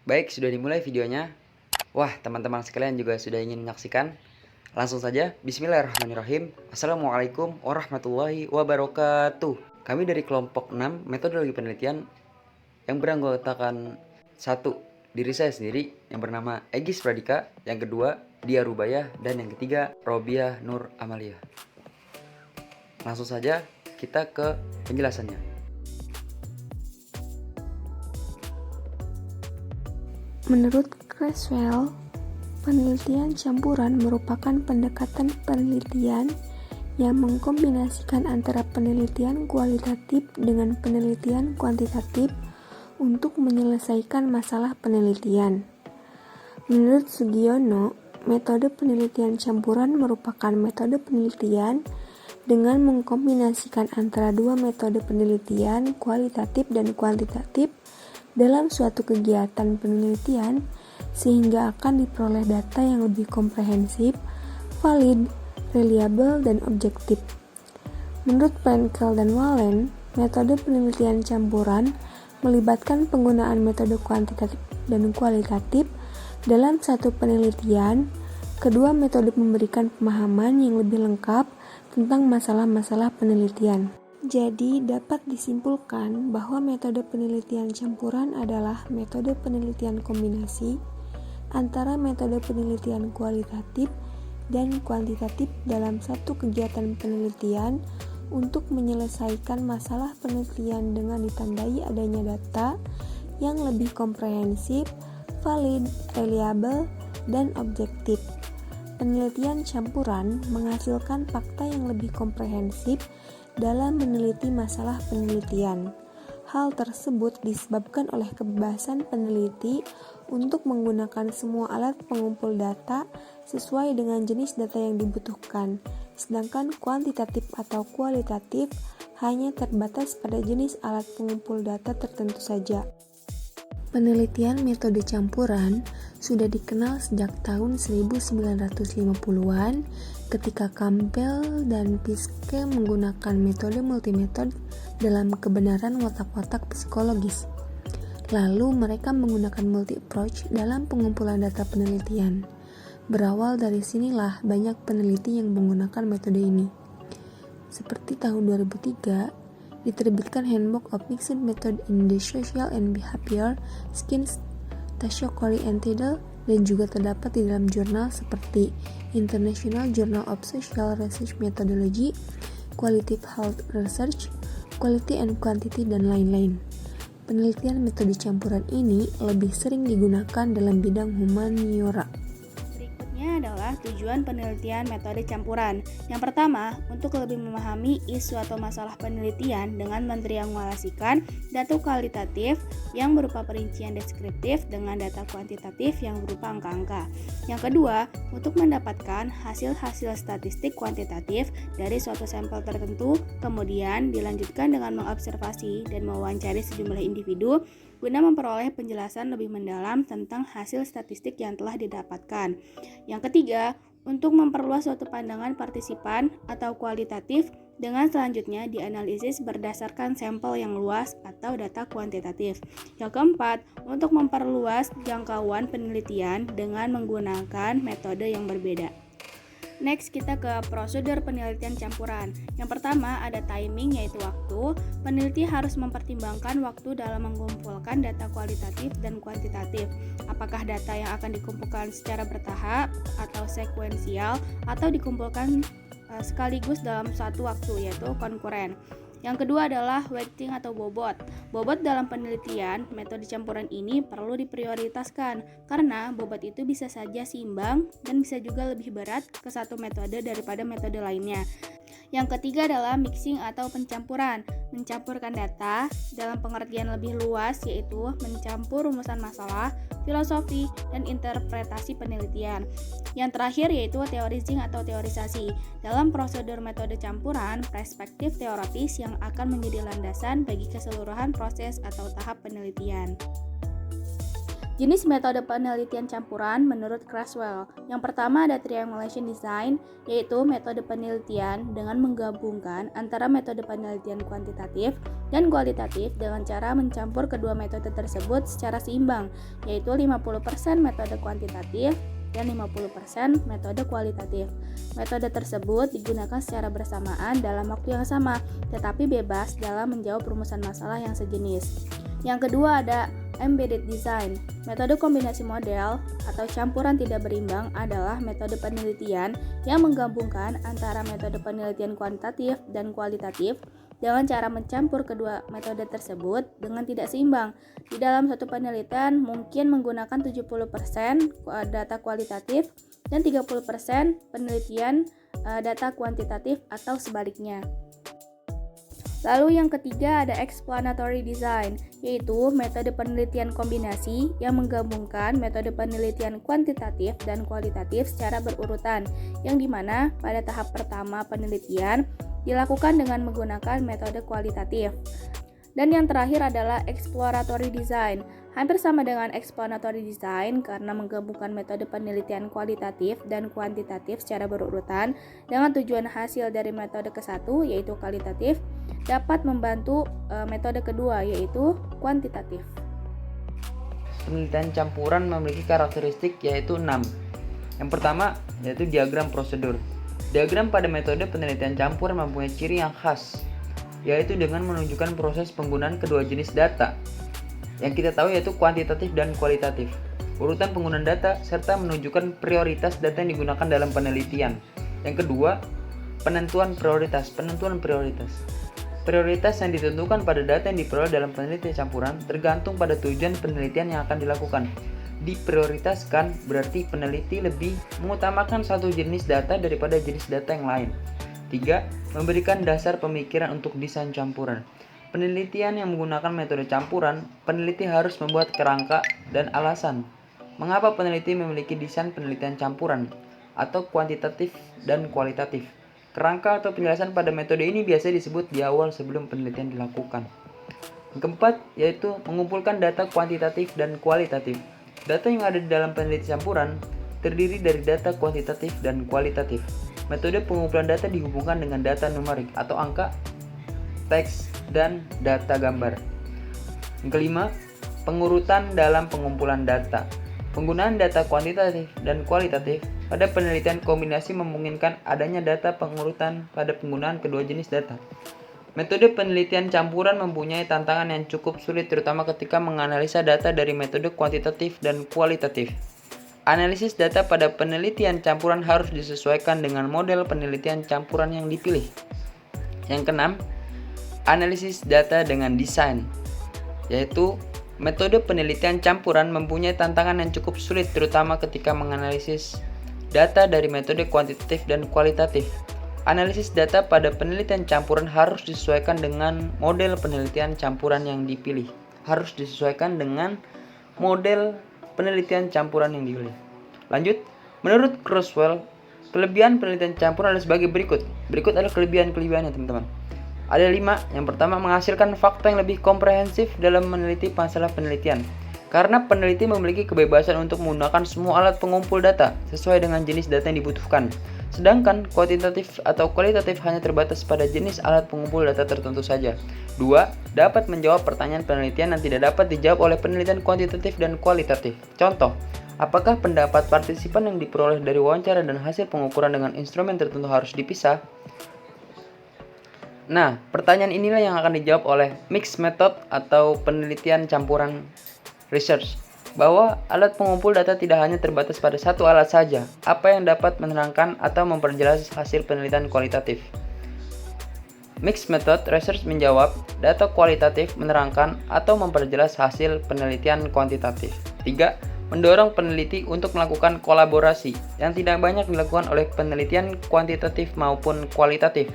Baik, sudah dimulai videonya. Wah, teman-teman sekalian juga sudah ingin menyaksikan. Langsung saja, bismillahirrahmanirrahim. Assalamualaikum warahmatullahi wabarakatuh. Kami dari kelompok 6 metodologi penelitian yang beranggotakan satu, diri saya sendiri yang bernama Egis Pradika, yang kedua, Dia Rubaya, dan yang ketiga, Robiah Nur Amalia. Langsung saja kita ke penjelasannya. Menurut Creswell, penelitian campuran merupakan pendekatan penelitian yang mengkombinasikan antara penelitian kualitatif dengan penelitian kuantitatif untuk menyelesaikan masalah penelitian. Menurut Sugiono, metode penelitian campuran merupakan metode penelitian dengan mengkombinasikan antara dua metode penelitian kualitatif dan kuantitatif dalam suatu kegiatan penelitian sehingga akan diperoleh data yang lebih komprehensif, valid, reliable, dan objektif. Menurut Frenkel dan Wallen, metode penelitian campuran melibatkan penggunaan metode kuantitatif dan kualitatif dalam satu penelitian. Kedua metode memberikan pemahaman yang lebih lengkap tentang masalah-masalah penelitian. Jadi, dapat disimpulkan bahwa metode penelitian campuran adalah metode penelitian kombinasi antara metode penelitian kualitatif dan kuantitatif dalam satu kegiatan penelitian untuk menyelesaikan masalah penelitian dengan ditandai adanya data yang lebih komprehensif, valid, reliable, dan objektif. Penelitian campuran menghasilkan fakta yang lebih komprehensif dalam meneliti masalah penelitian. Hal tersebut disebabkan oleh kebebasan peneliti untuk menggunakan semua alat pengumpul data sesuai dengan jenis data yang dibutuhkan, sedangkan kuantitatif atau kualitatif hanya terbatas pada jenis alat pengumpul data tertentu saja. Penelitian metode campuran sudah dikenal sejak tahun 1950-an ketika Campbell dan Piske menggunakan metode multimetode dalam kebenaran watak-watak psikologis. Lalu mereka menggunakan multi-approach dalam pengumpulan data penelitian. Berawal dari sinilah banyak peneliti yang menggunakan metode ini. Seperti tahun 2003, diterbitkan Handbook of Mixed Method in the Social and Behavior Science Tashokori and Tidal, dan juga terdapat di dalam jurnal seperti International Journal of Social Research Methodology, Qualitative Health Research, Quality and Quantity, dan lain-lain. Penelitian metode campuran ini lebih sering digunakan dalam bidang humaniora. Adalah tujuan penelitian metode campuran. Yang pertama, untuk lebih memahami isu atau masalah penelitian dengan mentriangulasikan data kualitatif yang berupa perincian deskriptif dengan data kuantitatif yang berupa angka-angka. Yang kedua, untuk mendapatkan hasil-hasil statistik kuantitatif dari suatu sampel tertentu, kemudian dilanjutkan dengan mengobservasi dan mewawancari sejumlah individu guna memperoleh penjelasan lebih mendalam tentang hasil statistik yang telah didapatkan. Yang ketiga, untuk memperluas suatu pandangan partisipan atau kualitatif dengan selanjutnya dianalisis berdasarkan sampel yang luas atau data kuantitatif. Yang keempat, untuk memperluas jangkauan penelitian dengan menggunakan metode yang berbeda. Next, kita ke prosedur penelitian campuran. Yang pertama ada timing, yaitu waktu. Peneliti harus mempertimbangkan waktu dalam mengumpulkan data kualitatif dan kuantitatif. Apakah data yang akan dikumpulkan secara bertahap atau sekuensial atau dikumpulkan sekaligus dalam satu waktu, yaitu konkuren. Yang kedua adalah weighting atau bobot. Bobot dalam penelitian metode campuran ini perlu diprioritaskan karena bobot itu bisa saja seimbang dan bisa juga lebih berat ke satu metode daripada metode lainnya. Yang ketiga adalah mixing atau pencampuran. Mencampurkan data dalam pengertian lebih luas, yaitu mencampur rumusan masalah, filosofi, dan interpretasi penelitian. Yang terakhir yaitu theorizing atau teorisasi. Dalam prosedur metode campuran, perspektif teoritis yang akan menjadi landasan bagi keseluruhan proses atau tahap penelitian. Jenis metode penelitian campuran menurut Creswell. Yang pertama ada triangulation design, yaitu metode penelitian dengan menggabungkan antara metode penelitian kuantitatif dan kualitatif dengan cara mencampur kedua metode tersebut secara seimbang, yaitu 50% metode kuantitatif dan 50% metode kualitatif. Metode tersebut digunakan secara bersamaan dalam waktu yang sama, tetapi bebas dalam menjawab rumusan masalah yang sejenis. Yang kedua ada embedded design. Metode kombinasi model atau campuran tidak berimbang adalah metode penelitian yang menggabungkan antara metode penelitian kuantitatif dan kualitatif dengan cara mencampur kedua metode tersebut dengan tidak seimbang. Di dalam satu penelitian mungkin menggunakan 70% data kualitatif dan 30% penelitian data kuantitatif atau sebaliknya. Lalu yang ketiga ada explanatory design, yaitu metode penelitian kombinasi yang menggabungkan metode penelitian kuantitatif dan kualitatif secara berurutan, yang dimana pada tahap pertama penelitian dilakukan dengan menggunakan metode kualitatif. Dan yang terakhir adalah exploratory design. Hampir sama dengan explanatory design karena menggabungkan metode penelitian kualitatif dan kuantitatif secara berurutan dengan tujuan hasil dari metode ke-1 yaitu kualitatif dapat membantu metode kedua yaitu kuantitatif. Penelitian campuran memiliki karakteristik yaitu 6. Yang pertama yaitu diagram prosedur. Diagram pada metode penelitian campuran mempunyai ciri yang khas, yaitu dengan menunjukkan proses penggunaan kedua jenis data yang kita tahu yaitu kuantitatif dan kualitatif, urutan penggunaan data, serta menunjukkan prioritas data yang digunakan dalam penelitian. Yang kedua, penentuan prioritas. Prioritas yang ditentukan pada data yang diperoleh dalam penelitian campuran tergantung pada tujuan penelitian yang akan dilakukan. Diprioritaskan berarti peneliti lebih mengutamakan satu jenis data daripada jenis data yang lain. 3. Memberikan dasar pemikiran untuk desain campuran. Penelitian yang menggunakan metode campuran, peneliti harus membuat kerangka dan alasan mengapa peneliti memiliki desain penelitian campuran atau kuantitatif dan kualitatif. Kerangka atau penjelasan pada metode ini biasanya disebut di awal sebelum penelitian dilakukan. Yang keempat, yaitu mengumpulkan data kuantitatif dan kualitatif. Data yang ada di dalam penelitian campuran terdiri dari data kuantitatif dan kualitatif. Metode pengumpulan data dihubungkan dengan data numerik atau angka, teks, dan data gambar. Yang kelima, pengurutan dalam pengumpulan data. Penggunaan data kuantitatif dan kualitatif pada penelitian kombinasi memungkinkan adanya data pengurutan pada penggunaan kedua jenis data. Metode penelitian campuran mempunyai tantangan yang cukup sulit terutama ketika menganalisa data dari metode kuantitatif dan kualitatif. Analisis data pada penelitian campuran harus disesuaikan dengan model penelitian campuran yang dipilih. Yang keenam, analisis data dengan desain, yaitu metode penelitian campuran mempunyai tantangan yang cukup sulit terutama ketika menganalisis data dari metode kuantitatif dan kualitatif. Analisis data pada penelitian campuran harus disesuaikan dengan model penelitian campuran yang dipilih. Lanjut, menurut Creswell, kelebihan penelitian campuran adalah sebagai berikut. Berikut adalah kelebihan-kelebihannya, teman-teman. Ada 5. Yang pertama, menghasilkan fakta yang lebih komprehensif dalam meneliti masalah penelitian. Karena peneliti memiliki kebebasan untuk menggunakan semua alat pengumpul data sesuai dengan jenis data yang dibutuhkan. Sedangkan kuantitatif atau kualitatif hanya terbatas pada jenis alat pengumpul data tertentu saja. 2. Dapat menjawab pertanyaan penelitian yang tidak dapat dijawab oleh penelitian kuantitatif dan kualitatif. Contoh, apakah pendapat partisipan yang diperoleh dari wawancara dan hasil pengukuran dengan instrumen tertentu harus dipisah? Nah, pertanyaan inilah yang akan dijawab oleh mixed method atau penelitian campuran research, bahwa alat pengumpul data tidak hanya terbatas pada satu alat saja, apa yang dapat menerangkan atau memperjelas hasil penelitian kualitatif. Mixed method research menjawab, data kualitatif menerangkan atau memperjelas hasil penelitian kuantitatif. 3. Mendorong peneliti untuk melakukan kolaborasi yang tidak banyak dilakukan oleh penelitian kuantitatif maupun kualitatif.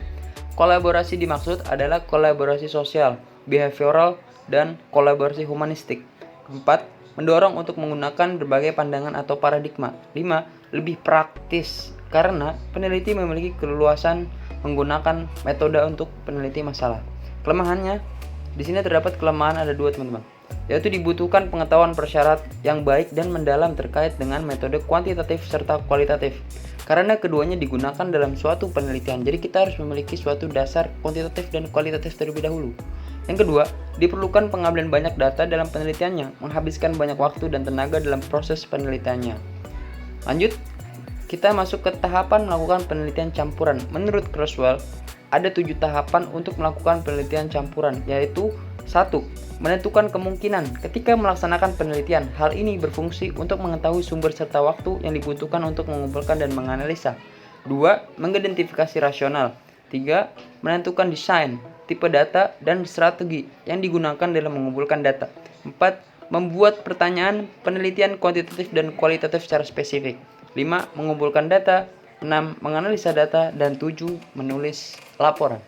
Kolaborasi dimaksud adalah kolaborasi sosial, behavioral, dan kolaborasi humanistik. 4. Mendorong untuk menggunakan berbagai pandangan atau paradigma. 5. Lebih praktis, karena peneliti memiliki keleluasan menggunakan metode untuk peneliti masalah. Kelemahannya, di sini terdapat kelemahan ada 2, teman-teman. yaitu dibutuhkan pengetahuan persyarat yang baik dan mendalam terkait dengan metode kuantitatif serta kualitatif. Karena keduanya digunakan dalam suatu penelitian, jadi kita harus memiliki suatu dasar kuantitatif dan kualitatif terlebih dahulu. Yang kedua, diperlukan pengambilan banyak data dalam penelitiannya, menghabiskan banyak waktu dan tenaga dalam proses penelitiannya. Lanjut, kita masuk ke tahapan melakukan penelitian campuran. Menurut Kurzweil, ada 7 tahapan untuk melakukan penelitian campuran, yaitu 1. Menentukan kemungkinan ketika melaksanakan penelitian. Hal ini berfungsi untuk mengetahui sumber serta waktu yang dibutuhkan untuk mengumpulkan dan menganalisa. 2. Mengidentifikasi rasional. 3. Menentukan desain, tipe data, dan strategi yang digunakan dalam mengumpulkan data. 4. Membuat pertanyaan penelitian kuantitatif dan kualitatif secara spesifik. 5. Mengumpulkan data. 6. Menganalisa data. Dan 7. Menulis laporan.